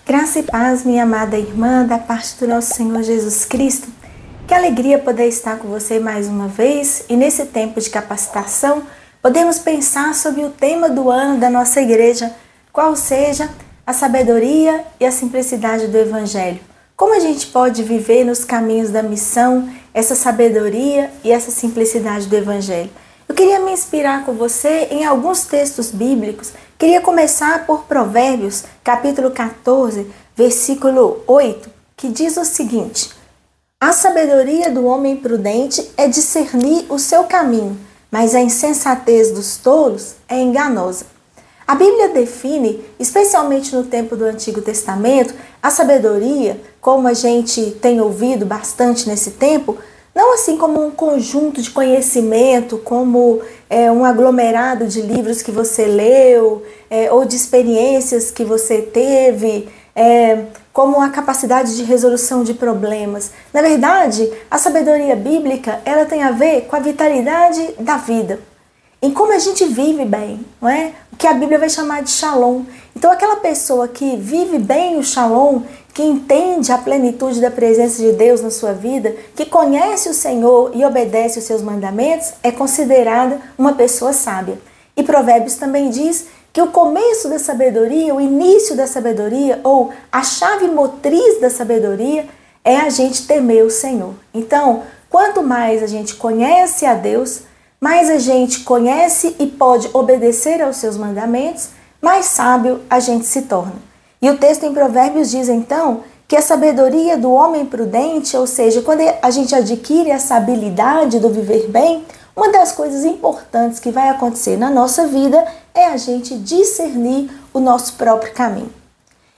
Graça e paz, minha amada irmã, da parte do nosso Senhor Jesus Cristo. Que alegria poder estar com você mais uma vez e nesse tempo de capacitação podemos pensar sobre o tema do ano da nossa igreja, qual seja a sabedoria e a simplicidade do Evangelho. Como a gente pode viver nos caminhos da missão essa sabedoria e essa simplicidade do Evangelho? Eu queria me inspirar com você em alguns textos bíblicos. Queria começar por Provérbios, capítulo 14, versículo 8, que diz o seguinte: a sabedoria do homem prudente é discernir o seu caminho, mas a insensatez dos tolos é enganosa. A Bíblia define, especialmente no tempo do Antigo Testamento, a sabedoria, como a gente tem ouvido bastante nesse tempo, não assim como um conjunto de conhecimento, como um aglomerado de livros que você leu, ou de experiências que você teve, como a capacidade de resolução de problemas. Na verdade, a sabedoria bíblica ela tem a ver com a vitalidade da vida, em como a gente vive bem, não é? O que a Bíblia vai chamar de shalom. Então, aquela pessoa que vive bem o shalom, que entende a plenitude da presença de Deus na sua vida, que conhece o Senhor e obedece os seus mandamentos, é considerada uma pessoa sábia. E Provérbios também diz que o começo da sabedoria, o início da sabedoria, ou a chave motriz da sabedoria, é a gente temer o Senhor. Então, quanto mais a gente conhece a Deus, mais a gente conhece e pode obedecer aos seus mandamentos, mais sábio a gente se torna. E o texto em Provérbios diz então que a sabedoria do homem prudente, ou seja, quando a gente adquire essa habilidade do viver bem, uma das coisas importantes que vai acontecer na nossa vida é a gente discernir o nosso próprio caminho.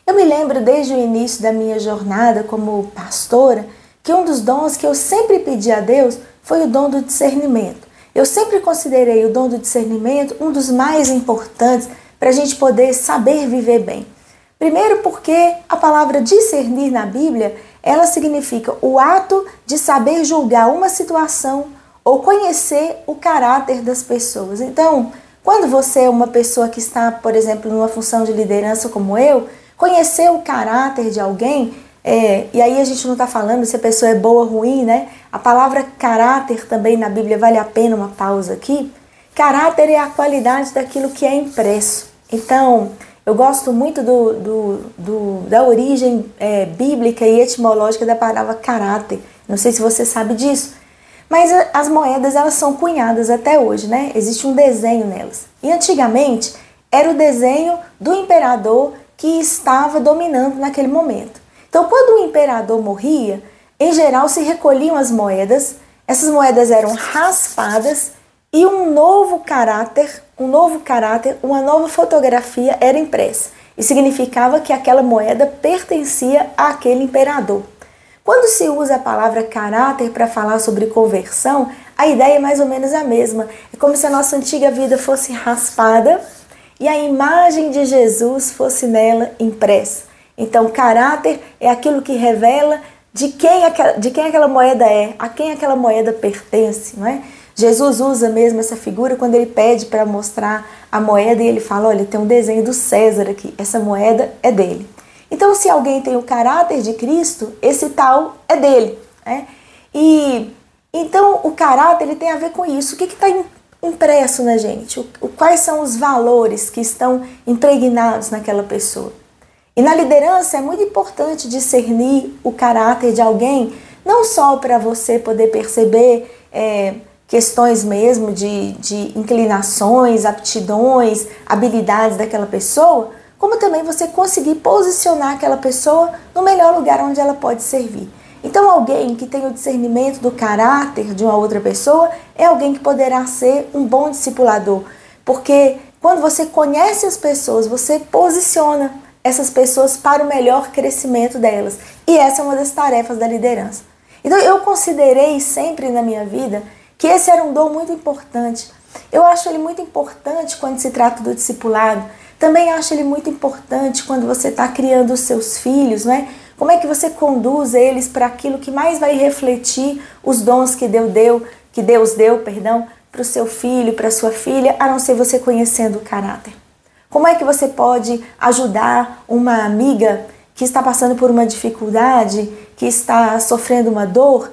Eu me lembro desde o início da minha jornada como pastora que um dos dons que eu sempre pedi a Deus foi o dom do discernimento. Eu sempre considerei o dom do discernimento um dos mais importantes para a gente poder saber viver bem. Primeiro porque a palavra discernir na Bíblia, ela significa o ato de saber julgar uma situação ou conhecer o caráter das pessoas. Então, quando você é uma pessoa que está, por exemplo, numa função de liderança como eu, conhecer o caráter de alguém, e aí a gente não está falando se a pessoa é boa ou ruim, né? A palavra caráter também na Bíblia vale a pena uma pausa aqui. Caráter é a qualidade daquilo que é impresso. Então, eu gosto muito da origem bíblica e etimológica da palavra caráter. Não sei se você sabe disso. Mas as moedas, elas são cunhadas até hoje, né? Existe um desenho nelas. E antigamente, era o desenho do imperador que estava dominando naquele momento. Então, quando o imperador morria, em geral se recolhiam as moedas, essas moedas eram raspadas e um novo caráter, uma nova fotografia era impressa. E significava que aquela moeda pertencia àquele imperador. Quando se usa a palavra caráter para falar sobre conversão, a ideia é mais ou menos a mesma. É como se a nossa antiga vida fosse raspada e a imagem de Jesus fosse nela impressa. Então, caráter é aquilo que revela de quem aquela moeda é, a quem aquela moeda pertence, não é? Jesus usa mesmo essa figura quando ele pede para mostrar a moeda e ele fala, olha, tem um desenho do César aqui, essa moeda é dele. Então, se alguém tem o caráter de Cristo, esse tal é dele, né? E então o caráter ele tem a ver com isso. O que está impresso na gente? Quais são os valores que estão impregnados naquela pessoa? E na liderança é muito importante discernir o caráter de alguém, não só para você poder perceber questões mesmo de inclinações, aptidões, habilidades daquela pessoa, como também você conseguir posicionar aquela pessoa no melhor lugar onde ela pode servir. Então, alguém que tem o discernimento do caráter de uma outra pessoa é alguém que poderá ser um bom discipulador, porque quando você conhece as pessoas, você posiciona essas pessoas para o melhor crescimento delas. E essa é uma das tarefas da liderança. Então, eu considerei sempre na minha vida que esse era um dom muito importante. Eu acho ele muito importante quando se trata do discipulado. Também acho ele muito importante quando você está criando os seus filhos, né? Como é que você conduz eles para aquilo que mais vai refletir os dons que Deus deu, para o seu filho, para a sua filha, a não ser você conhecendo o caráter. Como é que você pode ajudar uma amiga que está passando por uma dificuldade, que está sofrendo uma dor,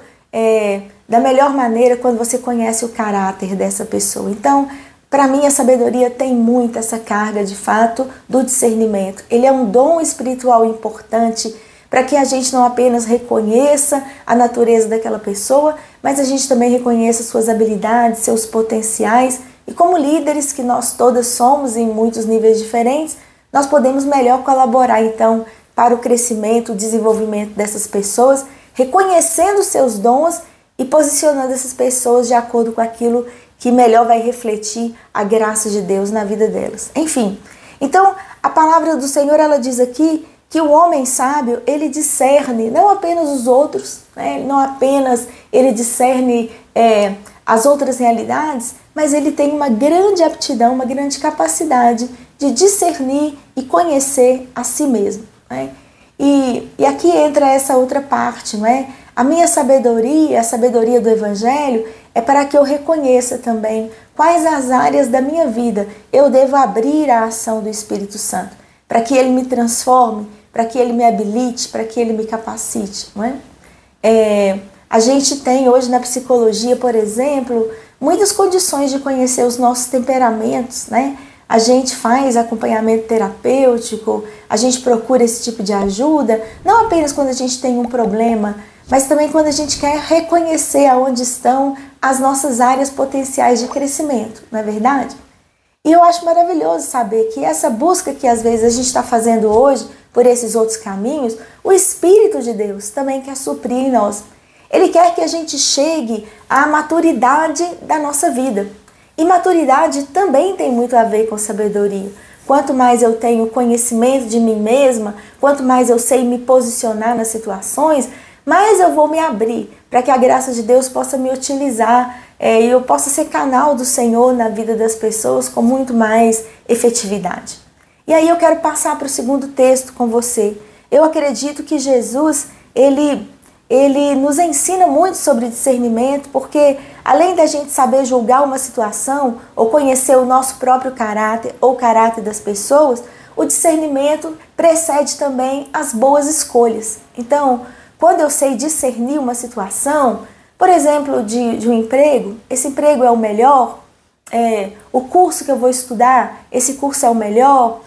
da melhor maneira quando você conhece o caráter dessa pessoa. Então, para mim, a sabedoria tem muito essa carga, de fato, do discernimento. Ele é um dom espiritual importante para que a gente não apenas reconheça a natureza daquela pessoa, mas a gente também reconheça suas habilidades, seus potenciais. E como líderes que nós todas somos em muitos níveis diferentes, nós podemos melhor colaborar, então, para o crescimento, o desenvolvimento dessas pessoas, reconhecendo seus dons e posicionando essas pessoas de acordo com aquilo que melhor vai refletir a graça de Deus na vida delas. Enfim, então a palavra do Senhor, ela diz aqui que o homem sábio, ele discerne não apenas os outros, né? Não apenas ele discerne as outras realidades, mas ele tem uma grande aptidão, uma grande capacidade de discernir e conhecer a si mesmo, né? E aqui entra essa outra parte, não é? A minha sabedoria, a sabedoria do Evangelho, é para que eu reconheça também quais as áreas da minha vida eu devo abrir à ação do Espírito Santo, para que ele me transforme, para que ele me habilite, para que ele me capacite, não é? A gente tem hoje na psicologia, por exemplo, muitas condições de conhecer os nossos temperamentos, né? A gente faz acompanhamento terapêutico, a gente procura esse tipo de ajuda, não apenas quando a gente tem um problema, mas também quando a gente quer reconhecer aonde estão as nossas áreas potenciais de crescimento, não é verdade? E eu acho maravilhoso saber que essa busca que às vezes a gente está fazendo hoje por esses outros caminhos, o Espírito de Deus também quer suprir em nós. Ele quer que a gente chegue à maturidade da nossa vida. E maturidade também tem muito a ver com sabedoria. Quanto mais eu tenho conhecimento de mim mesma, quanto mais eu sei me posicionar nas situações, mais eu vou me abrir para que a graça de Deus possa me utilizar e eu possa ser canal do Senhor na vida das pessoas com muito mais efetividade. E aí eu quero passar para o segundo texto com você. Eu acredito que Jesus, ele nos ensina muito sobre discernimento, porque além da gente saber julgar uma situação ou conhecer o nosso próprio caráter ou o caráter das pessoas, o discernimento precede também as boas escolhas. Então, quando eu sei discernir uma situação, por exemplo, de um emprego, esse emprego é o melhor, o curso que eu vou estudar, esse curso é o melhor,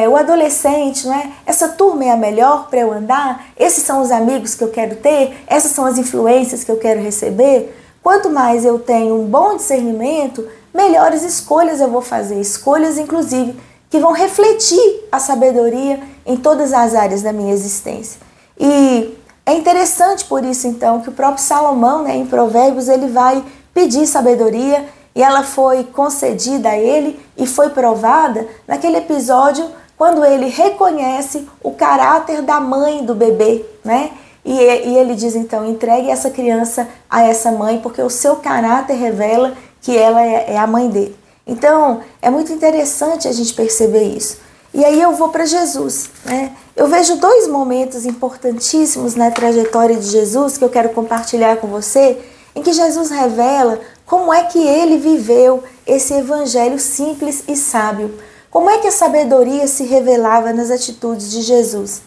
o adolescente, não é? Essa turma é a melhor para eu andar, esses são os amigos que eu quero ter, essas são as influências que eu quero receber. Quanto mais eu tenho um bom discernimento, melhores escolhas eu vou fazer, escolhas inclusive que vão refletir a sabedoria em todas as áreas da minha existência. E é interessante por isso então que o próprio Salomão, né, em Provérbios, ele vai pedir sabedoria e ela foi concedida a ele e foi provada naquele episódio quando ele reconhece o caráter da mãe do bebê, né? E ele diz então, entregue essa criança a essa mãe porque o seu caráter revela que ela é a mãe dele. Então, é muito interessante a gente perceber isso. E aí eu vou para Jesus, né? Eu vejo dois momentos importantíssimos na trajetória de Jesus que eu quero compartilhar com você, em que Jesus revela como é que ele viveu esse evangelho simples e sábio. Como é que a sabedoria se revelava nas atitudes de Jesus.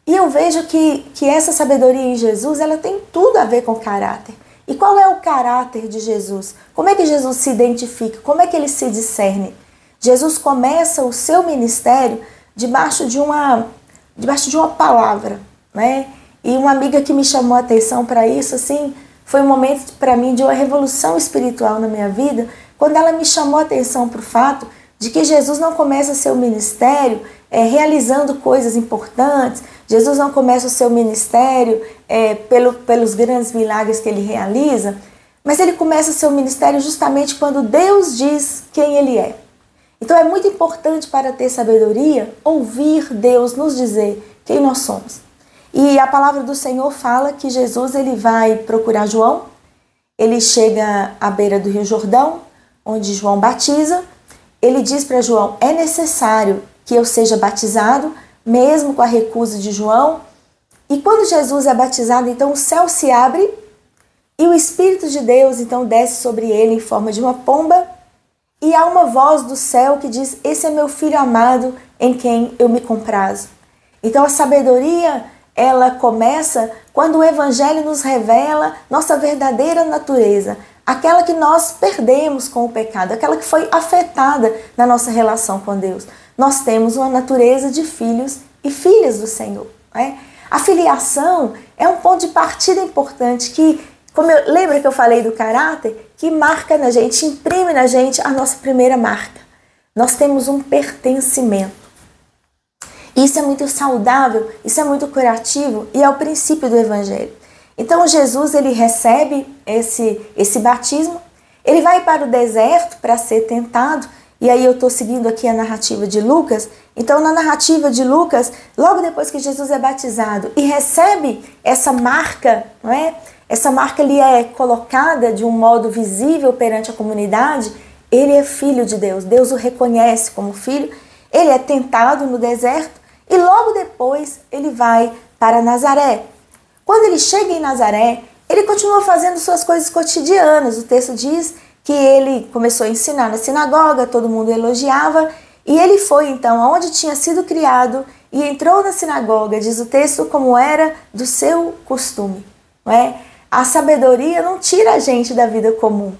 E eu vejo que essa sabedoria em Jesus, ela tem tudo a ver com caráter. E qual é o caráter de Jesus? Como é que Jesus se identifica? Como é que ele se discerne? Jesus começa o seu ministério debaixo de uma palavra, né? E uma amiga que me chamou a atenção para isso, assim, foi um momento para mim de uma revolução espiritual na minha vida, quando ela me chamou a atenção para o fato de que Jesus não começa seu ministério realizando coisas importantes. Jesus não começa o seu ministério pelos grandes milagres que ele realiza, mas ele começa o seu ministério justamente quando Deus diz quem ele é. Então é muito importante para ter sabedoria ouvir Deus nos dizer quem nós somos. E a palavra do Senhor fala que Jesus ele vai procurar João, ele chega à beira do Rio Jordão, onde João batiza, ele diz para João, é necessário que eu seja batizado, mesmo com a recusa de João. E quando Jesus é batizado, então o céu se abre e o Espírito de Deus então desce sobre ele em forma de uma pomba e há uma voz do céu que diz, esse é meu filho amado em quem eu me comprazo. Então a sabedoria, ela começa quando o Evangelho nos revela nossa verdadeira natureza, aquela que nós perdemos com o pecado, aquela que foi afetada na nossa relação com Deus. Nós temos uma natureza de filhos e filhas do Senhor, né? A filiação é um ponto de partida importante que, lembra que eu falei do caráter? Que marca na gente, imprime na gente a nossa primeira marca. Nós temos um pertencimento. Isso é muito saudável, isso é muito curativo e é o princípio do Evangelho. Então Jesus, ele recebe esse batismo, ele vai para o deserto para ser tentado, e aí eu estou seguindo aqui a narrativa de Lucas. Então na narrativa de Lucas, logo depois que Jesus é batizado e recebe essa marca, não é? Essa marca ali é colocada de um modo visível perante a comunidade, ele é filho de Deus, Deus o reconhece como filho, ele é tentado no deserto e logo depois ele vai para Nazaré. Quando ele chega em Nazaré, ele continua fazendo suas coisas cotidianas. O texto diz que ele começou a ensinar na sinagoga, todo mundo elogiava, e ele foi então aonde tinha sido criado e entrou na sinagoga, diz o texto, como era do seu costume. Não é? A sabedoria não tira a gente da vida comum.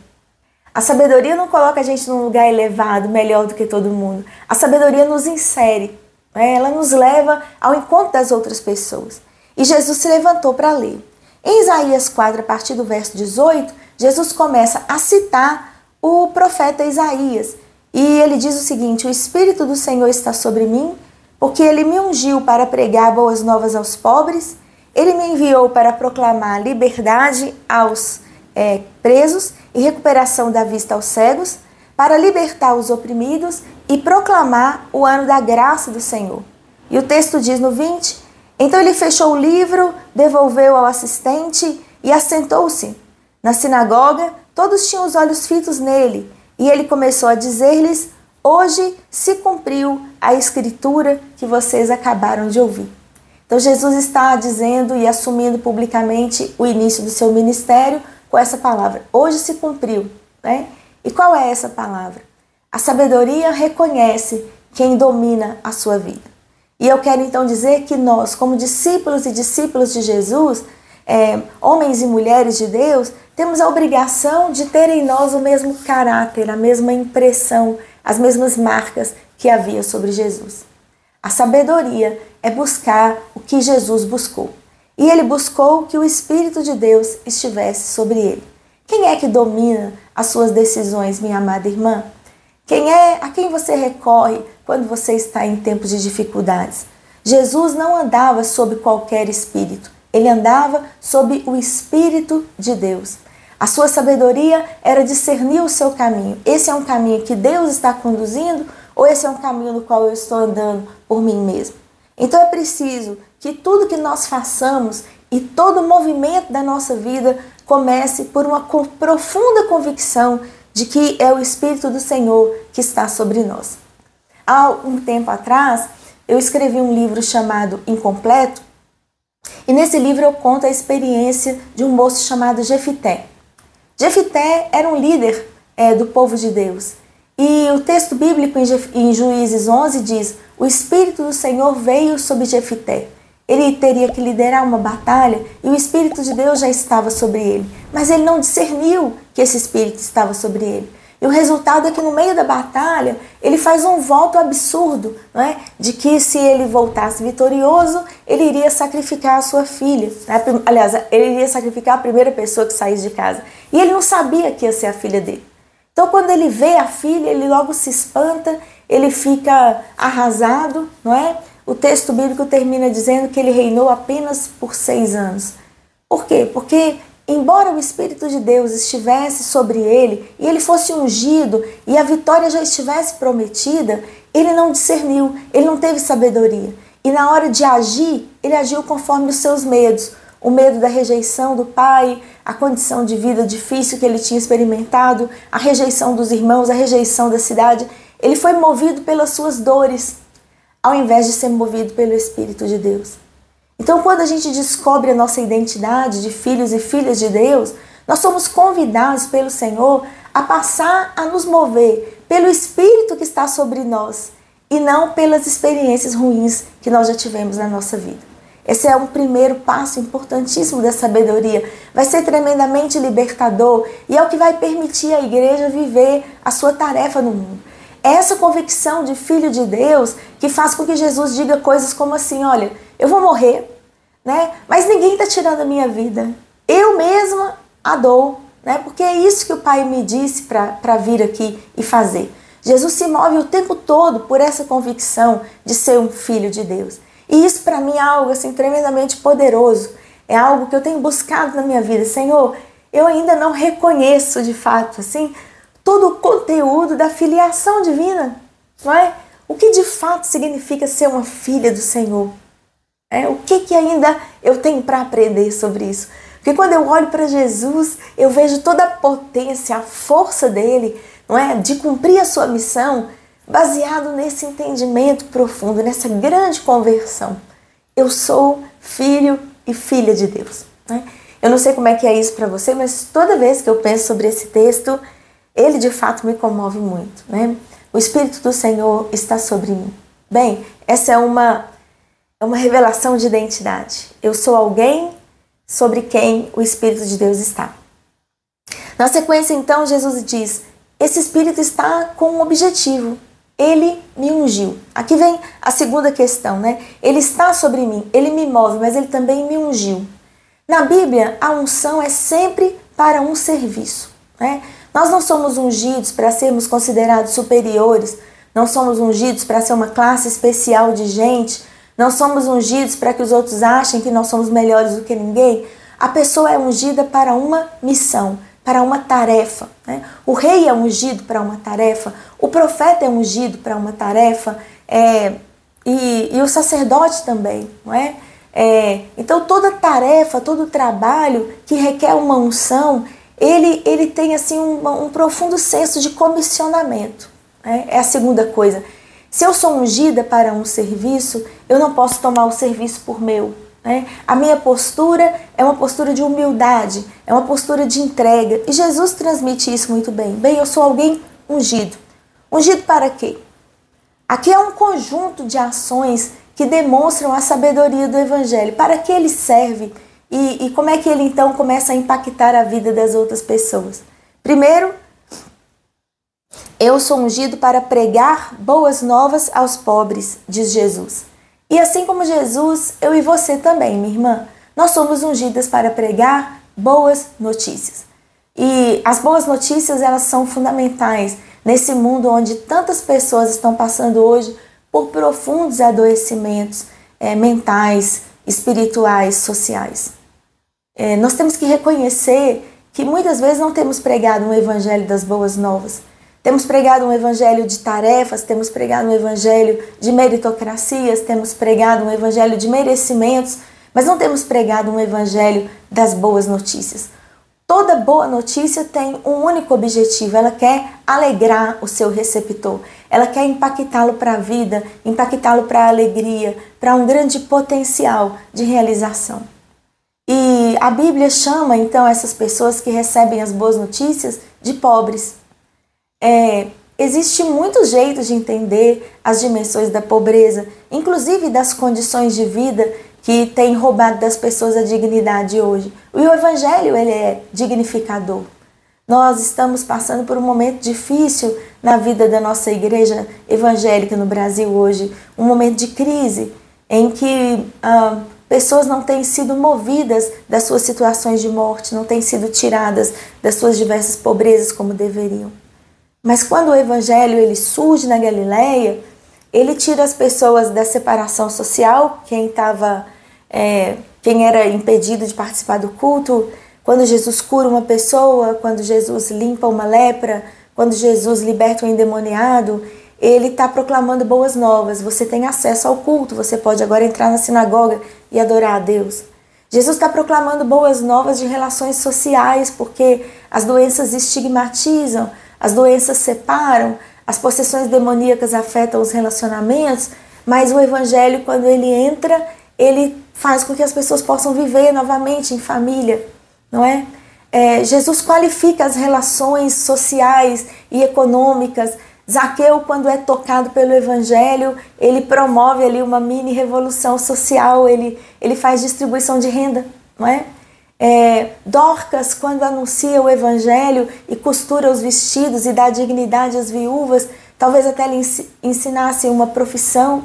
A sabedoria não coloca a gente num lugar elevado, melhor do que todo mundo. A sabedoria nos insere, né? Ela nos leva ao encontro das outras pessoas. E Jesus se levantou para ler. Em Isaías 4, a partir do verso 18, Jesus começa a citar o profeta Isaías. E ele diz o seguinte: o Espírito do Senhor está sobre mim, porque ele me ungiu para pregar boas novas aos pobres, ele me enviou para proclamar liberdade aos presos e recuperação da vista aos cegos, para libertar os oprimidos e proclamar o ano da graça do Senhor. E o texto diz no 20: então ele fechou o livro, devolveu ao assistente e assentou-se. Na sinagoga, todos tinham os olhos fitos nele, e ele começou a dizer-lhes: hoje se cumpriu a escritura que vocês acabaram de ouvir. Então Jesus está dizendo e assumindo publicamente o início do seu ministério com essa palavra: hoje se cumpriu, né? E qual é essa palavra? A sabedoria reconhece quem domina a sua vida. E eu quero então dizer que nós, como discípulos e discípulos de Jesus, homens e mulheres de Deus, temos a obrigação de ter em nós o mesmo caráter, a mesma impressão, as mesmas marcas que havia sobre Jesus. A sabedoria é buscar o que Jesus buscou. E ele buscou que o Espírito de Deus estivesse sobre ele. Quem é que domina as suas decisões, minha amada irmã? A quem você recorre quando você está em tempos de dificuldades? Jesus não andava sob qualquer espírito. Ele andava sob o Espírito de Deus. A sua sabedoria era discernir o seu caminho. Esse é um caminho que Deus está conduzindo ou esse é um caminho no qual eu estou andando por mim mesmo? Então é preciso que tudo que nós façamos e todo o movimento da nossa vida comece por uma profunda convicção de que é o Espírito do Senhor que está sobre nós. Há um tempo atrás, eu escrevi um livro chamado Incompleto, e nesse livro eu conto a experiência de um moço chamado Jefité. Jefité era um líder do povo de Deus. E o texto bíblico em Juízes 11 diz: o Espírito do Senhor veio sobre Jefité. Ele teria que liderar uma batalha e o Espírito de Deus já estava sobre ele. Mas ele não discerniu que esse Espírito estava sobre ele. E o resultado é que no meio da batalha, ele faz um voto absurdo, não é? De que se ele voltasse vitorioso, ele iria sacrificar a sua filha. Aliás, ele iria sacrificar a primeira pessoa que saísse de casa. E ele não sabia que ia ser a filha dele. Então quando ele vê a filha, ele logo se espanta, ele fica arrasado, não é? O texto bíblico termina dizendo que ele reinou apenas por 6 anos. Por quê? Porque embora o Espírito de Deus estivesse sobre ele e ele fosse ungido e a vitória já estivesse prometida, ele não discerniu, ele não teve sabedoria. E na hora de agir, ele agiu conforme os seus medos. O medo da rejeição do pai, a condição de vida difícil que ele tinha experimentado, a rejeição dos irmãos, a rejeição da cidade. Ele foi movido pelas suas dores, ao invés de ser movido pelo Espírito de Deus. Então, quando a gente descobre a nossa identidade de filhos e filhas de Deus, nós somos convidados pelo Senhor a passar a nos mover pelo Espírito que está sobre nós e não pelas experiências ruins que nós já tivemos na nossa vida. Esse é um primeiro passo importantíssimo da sabedoria. Vai ser tremendamente libertador e é o que vai permitir à igreja viver a sua tarefa no mundo. É essa convicção de filho de Deus que faz com que Jesus diga coisas como assim: olha, eu vou morrer, né? Mas ninguém está tirando a minha vida. Eu mesma a dou, né? Porque é isso que o Pai me disse para vir aqui e fazer. Jesus se move o tempo todo por essa convicção de ser um filho de Deus. E isso para mim é algo assim tremendamente poderoso. É algo que eu tenho buscado na minha vida. Senhor, eu ainda não reconheço de fato assim todo o conteúdo da filiação divina, não é? O que de fato significa ser uma filha do Senhor? O que ainda eu tenho para aprender sobre isso? Porque quando eu olho para Jesus, eu vejo toda a potência, a força dele, não é? De cumprir a sua missão, baseado nesse entendimento profundo, nessa grande conversão. Eu sou filho e filha de Deus, né? Eu não sei como é que é isso para você, mas toda vez que eu penso sobre esse texto, ele de fato me comove muito, né? O Espírito do Senhor está sobre mim. Bem, essa é uma revelação de identidade. Eu sou alguém sobre quem o Espírito de Deus está. Na sequência, então, Jesus diz: esse Espírito está com um objetivo. Ele me ungiu. Aqui vem a segunda questão, né? Ele está sobre mim, ele me move, mas ele também me ungiu. Na Bíblia, a unção é sempre para um serviço, né? Nós não somos ungidos para sermos considerados superiores, não somos ungidos para ser uma classe especial de gente, não somos ungidos para que os outros achem que nós somos melhores do que ninguém. A pessoa é ungida para uma missão, para uma tarefa, né? O rei é ungido para uma tarefa, o profeta é ungido para uma tarefa, e o sacerdote também, não é? Então toda tarefa, todo trabalho que requer uma unção, ele tem assim um profundo senso de comissionamento, né? É a segunda coisa. Se eu sou ungida para um serviço, eu não posso tomar o serviço por meu, né? A minha postura é uma postura de humildade, é uma postura de entrega. E Jesus transmite isso muito bem. Bem, eu sou alguém ungido. Ungido para quê? Aqui é um conjunto de ações que demonstram a sabedoria do Evangelho. Para que ele serve e como é que ele então começa a impactar a vida das outras pessoas? Primeiro, eu sou ungido para pregar boas novas aos pobres, diz Jesus. E assim como Jesus, eu e você também, minha irmã, nós somos ungidas para pregar boas notícias. E as boas notícias, elas são fundamentais nesse mundo onde tantas pessoas estão passando hoje por profundos adoecimentos mentais, espirituais, sociais. Nós temos que reconhecer que muitas vezes não temos pregado um evangelho das boas novas. Temos pregado um evangelho de tarefas, temos pregado um evangelho de meritocracias, temos pregado um evangelho de merecimentos, mas não temos pregado um evangelho das boas notícias. Toda boa notícia tem um único objetivo: ela quer alegrar o seu receptor, ela quer impactá-lo para a vida, impactá-lo para a alegria, para um grande potencial de realização. E a Bíblia chama então essas pessoas que recebem as boas notícias de pobres. Existe muitos jeitos de entender as dimensões da pobreza, inclusive das condições de vida que têm roubado das pessoas a dignidade hoje. E o Evangelho, ele é dignificador. Nós estamos passando por um momento difícil na vida da nossa igreja evangélica no Brasil hoje, um momento de crise em que pessoas não têm sido movidas das suas situações de morte, não têm sido tiradas das suas diversas pobrezas como deveriam. Mas quando o Evangelho ele surge na Galileia, ele tira as pessoas da separação social, quem era impedido de participar do culto, quando Jesus cura uma pessoa, quando Jesus limpa uma lepra, quando Jesus liberta um endemoniado, ele está proclamando boas novas. Você tem acesso ao culto, você pode agora entrar na sinagoga e adorar a Deus. Jesus está proclamando boas novas de relações sociais, porque as doenças estigmatizam, as doenças separam, as possessões demoníacas afetam os relacionamentos, mas o Evangelho, quando ele entra, ele faz com que as pessoas possam viver novamente em família, não é? Jesus qualifica as relações sociais e econômicas Zaqueu, quando é tocado pelo Evangelho, ele promove ali uma mini revolução social, ele faz distribuição de renda, não é? Dorcas, quando anuncia o Evangelho e costura os vestidos e dá dignidade às viúvas, talvez até lhe ensinasse uma profissão.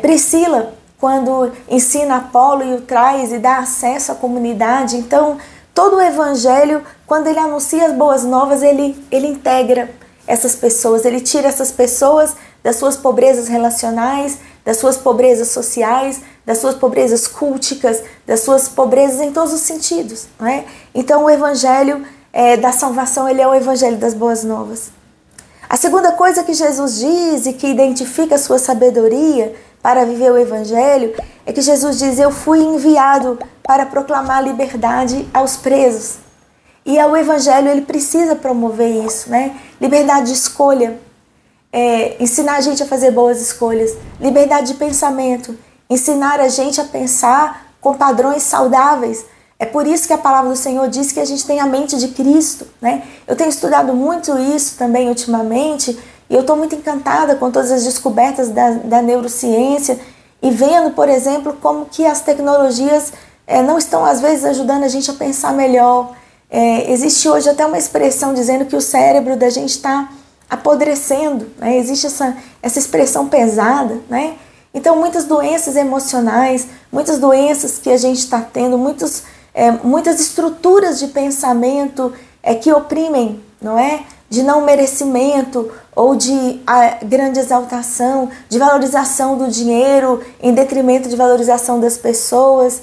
Priscila, quando ensina Apolo e o traz e dá acesso à comunidade. Então, todo o Evangelho, quando ele anuncia as boas novas, ele integra essas pessoas, ele tira essas pessoas das suas pobrezas relacionais, das suas pobrezas sociais, das suas pobrezas culticas, das suas pobrezas em todos os sentidos, não é? Então o Evangelho da salvação, ele é o Evangelho das boas novas. A segunda coisa que Jesus diz e que identifica a sua sabedoria para viver o Evangelho é que Jesus diz: eu fui enviado para proclamar liberdade aos presos. E o Evangelho, ele precisa promover isso, né? Liberdade de escolha, ensinar a gente a fazer boas escolhas. Liberdade de pensamento, ensinar a gente a pensar com padrões saudáveis. É por isso que a palavra do Senhor diz que a gente tem a mente de Cristo, né? Eu tenho estudado muito isso também ultimamente e eu estou muito encantada com todas as descobertas da neurociência e vendo, por exemplo, como que as tecnologias não estão às vezes ajudando a gente a pensar melhor. Existe hoje até uma expressão dizendo que o cérebro da gente está apodrecendo, né? Existe essa expressão pesada, né? Então muitas doenças emocionais, muitas doenças que a gente está tendo, muitas estruturas de pensamento que oprimem, não é? De não merecimento ou de grande exaltação, de valorização do dinheiro em detrimento de valorização das pessoas.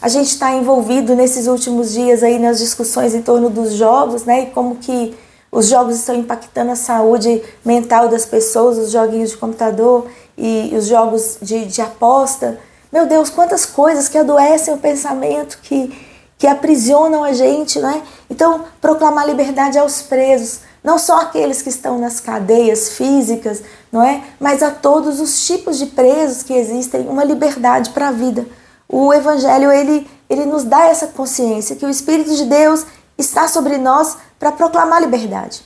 A gente está envolvido nesses últimos dias aí nas discussões em torno dos jogos, né? E como que os jogos estão impactando a saúde mental das pessoas, os joguinhos de computador e os jogos de aposta. Meu Deus, quantas coisas que adoecem o pensamento, que aprisionam a gente, né? Então, proclamar liberdade aos presos, não só aqueles que estão nas cadeias físicas, não é? Mas a todos os tipos de presos que existem, uma liberdade para a vida. O Evangelho, ele nos dá essa consciência que o Espírito de Deus está sobre nós para proclamar liberdade.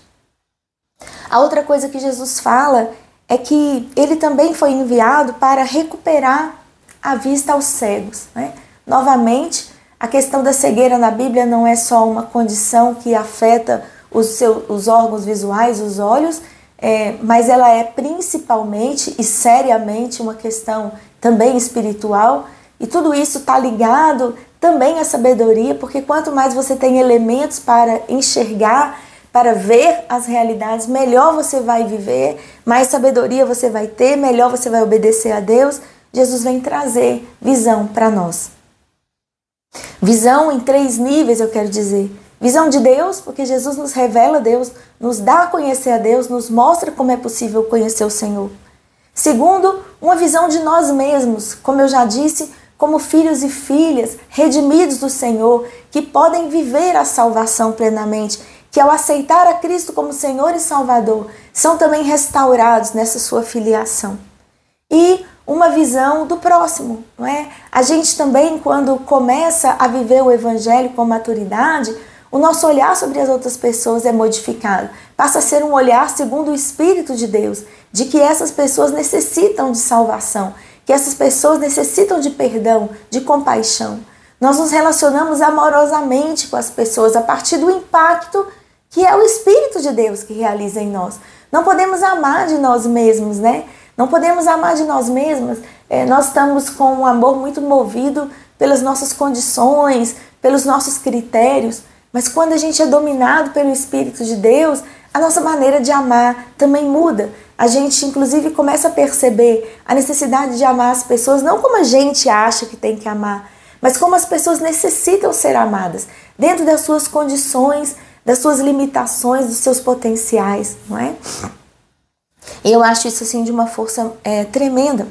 A outra coisa que Jesus fala é que ele também foi enviado para recuperar a vista aos cegos, né? Novamente, a questão da cegueira na Bíblia não é só uma condição que afeta os órgãos visuais, os olhos, mas ela é principalmente e seriamente uma questão também espiritual. E tudo isso está ligado também à sabedoria, porque quanto mais você tem elementos para enxergar, para ver as realidades, melhor você vai viver, mais sabedoria você vai ter, melhor você vai obedecer a Deus. Jesus vem trazer visão para nós. Visão em 3 níveis, eu quero dizer. Visão de Deus, porque Jesus nos revela a Deus, nos dá a conhecer a Deus, nos mostra como é possível conhecer o Senhor. Segundo, uma visão de nós mesmos, como eu já disse, como filhos e filhas redimidos do Senhor, que podem viver a salvação plenamente, que ao aceitar a Cristo como Senhor e Salvador, são também restaurados nessa sua filiação. E uma visão do próximo, não é? A gente também, quando começa a viver o Evangelho com maturidade, o nosso olhar sobre as outras pessoas é modificado. Passa a ser um olhar segundo o Espírito de Deus, de que essas pessoas necessitam de salvação, que essas pessoas necessitam de perdão, de compaixão. Nós nos relacionamos amorosamente com as pessoas a partir do impacto que é o Espírito de Deus que realiza em nós. Não podemos amar de nós mesmos, né? Não podemos amar de nós mesmas. Nós estamos com um amor muito movido pelas nossas condições, pelos nossos critérios. Mas quando a gente é dominado pelo Espírito de Deus, a nossa maneira de amar também muda. A gente, inclusive, começa a perceber a necessidade de amar as pessoas, não como a gente acha que tem que amar, mas como as pessoas necessitam ser amadas, dentro das suas condições, das suas limitações, dos seus potenciais, não é? E eu acho isso assim de uma força tremenda.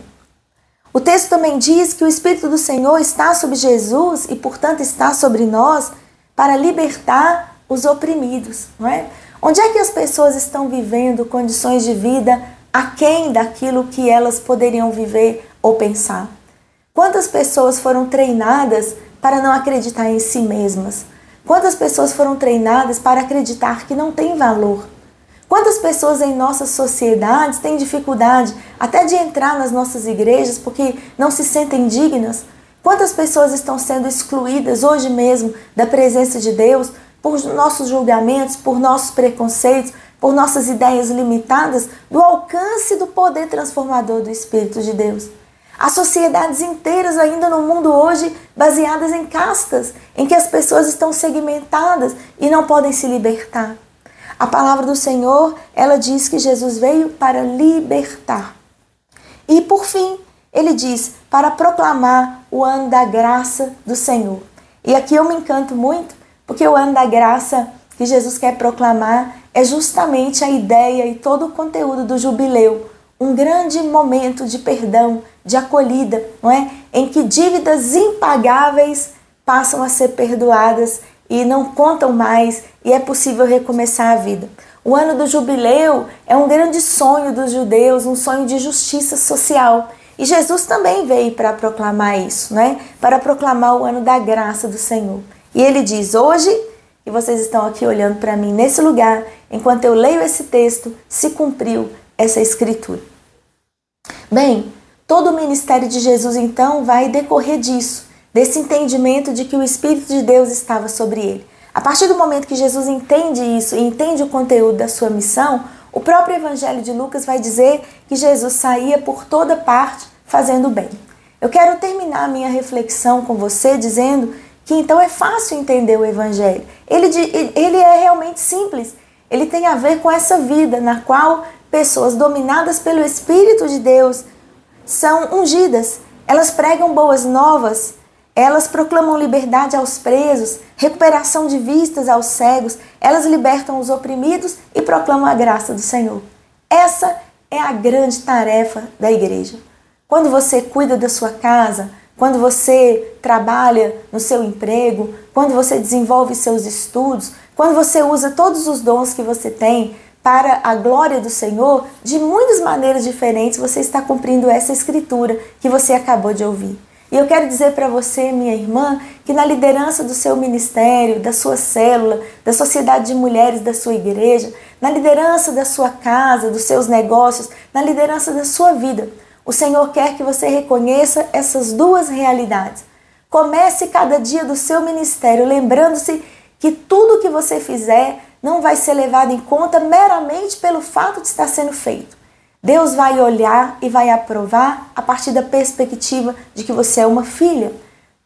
O texto também diz que o Espírito do Senhor está sobre Jesus e, portanto, está sobre nós para libertar os oprimidos, não é? Onde é que as pessoas estão vivendo condições de vida aquém daquilo que elas poderiam viver ou pensar? Quantas pessoas foram treinadas para não acreditar em si mesmas? Quantas pessoas foram treinadas para acreditar que não tem valor? Quantas pessoas em nossas sociedades têm dificuldade até de entrar nas nossas igrejas porque não se sentem dignas? Quantas pessoas estão sendo excluídas hoje mesmo da presença de Deus por nossos julgamentos, por nossos preconceitos, por nossas ideias limitadas do alcance do poder transformador do Espírito de Deus? Há sociedades inteiras ainda no mundo hoje baseadas em castas, em que as pessoas estão segmentadas e não podem se libertar. A palavra do Senhor, ela diz que Jesus veio para libertar. E por fim, ele diz para proclamar o ano da graça do Senhor. E aqui eu me encanto muito, porque o ano da graça que Jesus quer proclamar é justamente a ideia e todo o conteúdo do jubileu. Um grande momento de perdão, de acolhida, não é? Em que dívidas impagáveis passam a ser perdoadas e não contam mais e é possível recomeçar a vida. O ano do jubileu é um grande sonho dos judeus, um sonho de justiça social. E Jesus também veio para proclamar isso, né? Para proclamar o ano da graça do Senhor. E ele diz: hoje, e vocês estão aqui olhando para mim nesse lugar, enquanto eu leio esse texto, se cumpriu essa escritura. Bem, todo o ministério de Jesus então vai decorrer disso, desse entendimento de que o Espírito de Deus estava sobre ele. A partir do momento que Jesus entende isso e entende o conteúdo da sua missão, o próprio Evangelho de Lucas vai dizer que Jesus saía por toda parte fazendo bem. Eu quero terminar a minha reflexão com você dizendo que então é fácil entender o Evangelho. Ele é realmente simples. Ele tem a ver com essa vida na qual pessoas dominadas pelo Espírito de Deus são ungidas. Elas pregam boas novas, elas proclamam liberdade aos presos, recuperação de vistas aos cegos, elas libertam os oprimidos e proclamam a graça do Senhor. Essa é a grande tarefa da igreja. Quando você cuida da sua casa, quando você trabalha no seu emprego, quando você desenvolve seus estudos, quando você usa todos os dons que você tem para a glória do Senhor, de muitas maneiras diferentes você está cumprindo essa escritura que você acabou de ouvir. E eu quero dizer para você, minha irmã, que na liderança do seu ministério, da sua célula, da sociedade de mulheres da sua igreja, na liderança da sua casa, dos seus negócios, na liderança da sua vida, o Senhor quer que você reconheça essas duas realidades. Comece cada dia do seu ministério lembrando-se que tudo que você fizer não vai ser levado em conta meramente pelo fato de estar sendo feito. Deus vai olhar e vai aprovar a partir da perspectiva de que você é uma filha.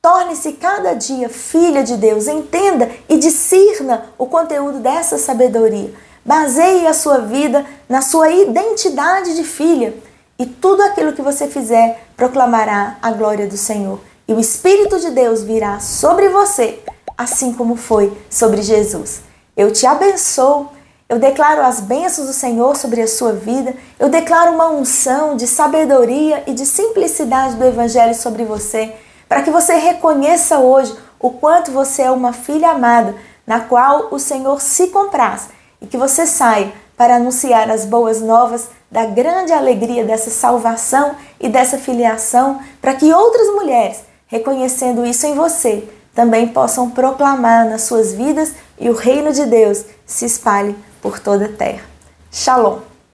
Torne-se cada dia filha de Deus, entenda e discirna o conteúdo dessa sabedoria. Baseie a sua vida na sua identidade de filha e tudo aquilo que você fizer proclamará a glória do Senhor. E o Espírito de Deus virá sobre você, assim como foi sobre Jesus. Eu te abençoo, eu declaro as bênçãos do Senhor sobre a sua vida, eu declaro uma unção de sabedoria e de simplicidade do Evangelho sobre você, para que você reconheça hoje o quanto você é uma filha amada, na qual o Senhor se compraz, e que você saia para anunciar as boas novas da grande alegria dessa salvação e dessa filiação, para que outras mulheres, reconhecendo isso em você, também possam proclamar nas suas vidas e o reino de Deus se espalhe por toda a terra. Shalom!